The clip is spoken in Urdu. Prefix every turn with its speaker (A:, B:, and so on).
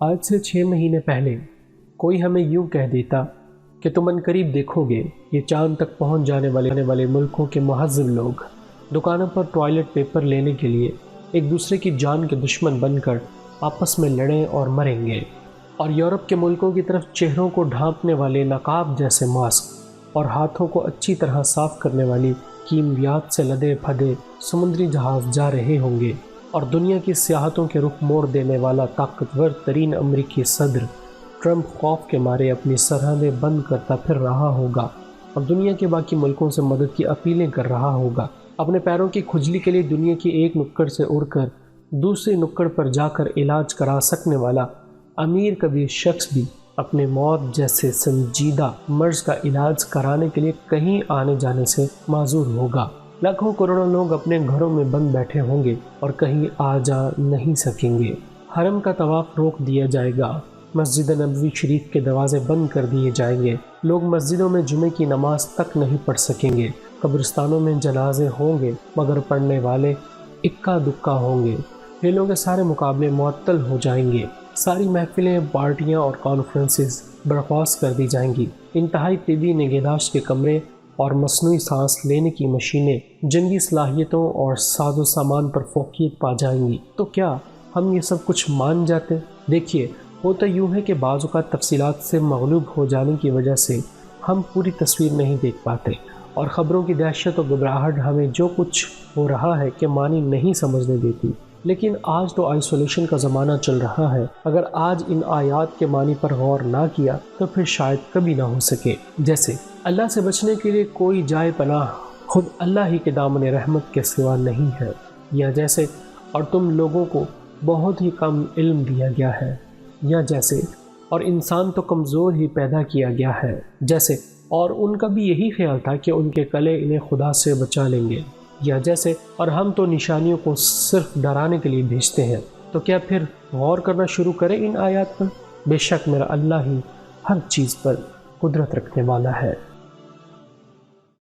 A: آج سے 6 مہینے پہلے کوئی ہمیں یوں کہہ دیتا کہ تم عنقریب دیکھو گے یہ چاند تک پہنچ جانے والے ملکوں کے مہذب لوگ دکانوں پر ٹوائلٹ پیپر لینے کے لیے ایک دوسرے کی جان کے دشمن بن کر آپس میں لڑیں اور مریں گے، اور یورپ کے ملکوں کی طرف چہروں کو ڈھانپنے والے نقاب جیسے ماسک اور ہاتھوں کو اچھی طرح صاف کرنے والی کیمیات سے لدے پھدے سمندری جہاز جا رہے ہوں گے، اور دنیا کی سیاحتوں کے رخ موڑ دینے والا طاقتور ترین امریکی صدر ٹرمپ خوف کے مارے اپنی سرحدیں بند کرتا پھر رہا ہوگا اور دنیا کے باقی ملکوں سے مدد کی اپیلیں کر رہا ہوگا۔ اپنے پیروں کی کھجلی کے لیے دنیا کی ایک نکڑ سے اڑ کر دوسری نکڑ پر جا کر علاج کرا سکنے والا امیر کبیر شخص بھی اپنے موت جیسے سنجیدہ مرض کا علاج کرانے کے لیے کہیں آنے جانے سے معذور ہوگا۔ لاکھوں کروڑوں لوگ اپنے گھروں میں بند بیٹھے ہوں گے اور کہیں آ جا نہیں سکیں گے۔ حرم کا طواف روک دیا جائے گا، مسجد نبوی شریف کے دروازے بند کر دیے جائیں گے، لوگ مسجدوں میں جمعے کی نماز تک نہیں پڑھ سکیں گے، قبرستانوں میں جنازے ہوں گے مگر پڑھنے والے اکا دکا ہوں گے، کھیلوں کے سارے مقابلے معطل ہو جائیں گے، ساری محفلیں، پارٹیاں اور کانفرنسز برخاست کر دی جائیں گی، انتہائی طبی نگہداشت کے کمرے اور مصنوعی سانس لینے کی مشینیں جنگی صلاحیتوں اور ساز و سامان پر فوقیت پا جائیں گی۔ تو کیا ہم یہ سب کچھ مان جاتے؟ دیکھیے، ہوتا یوں ہے کہ بعض اوقات تفصیلات سے مغلوب ہو جانے کی وجہ سے ہم پوری تصویر نہیں دیکھ پاتے، اور خبروں کی دہشت اور گھبراہٹ ہمیں جو کچھ ہو رہا ہے کہ معنی نہیں سمجھنے دیتی۔ لیکن آج تو آئسولیشن کا زمانہ چل رہا ہے، اگر آج ان آیات کے معنی پر غور نہ کیا تو پھر شاید کبھی نہ ہو سکے۔ جیسے اللہ سے بچنے کے لیے کوئی جائے پناہ خود اللہ ہی کے دامن رحمت کے سوا نہیں ہے، یا جیسے اور تم لوگوں کو بہت ہی کم علم دیا گیا ہے، یا جیسے اور انسان تو کمزور ہی پیدا کیا گیا ہے، جیسے اور ان کا بھی یہی خیال تھا کہ ان کے کلے انہیں خدا سے بچا لیں گے، یا جیسے اور ہم تو نشانیوں کو صرف ڈرانے کے لیے بھیجتے ہیں۔ تو کیا پھر غور کرنا شروع کریں ان آیات پر؟ بے شک میرا اللہ ہی ہر چیز پر قدرت رکھنے والا ہے۔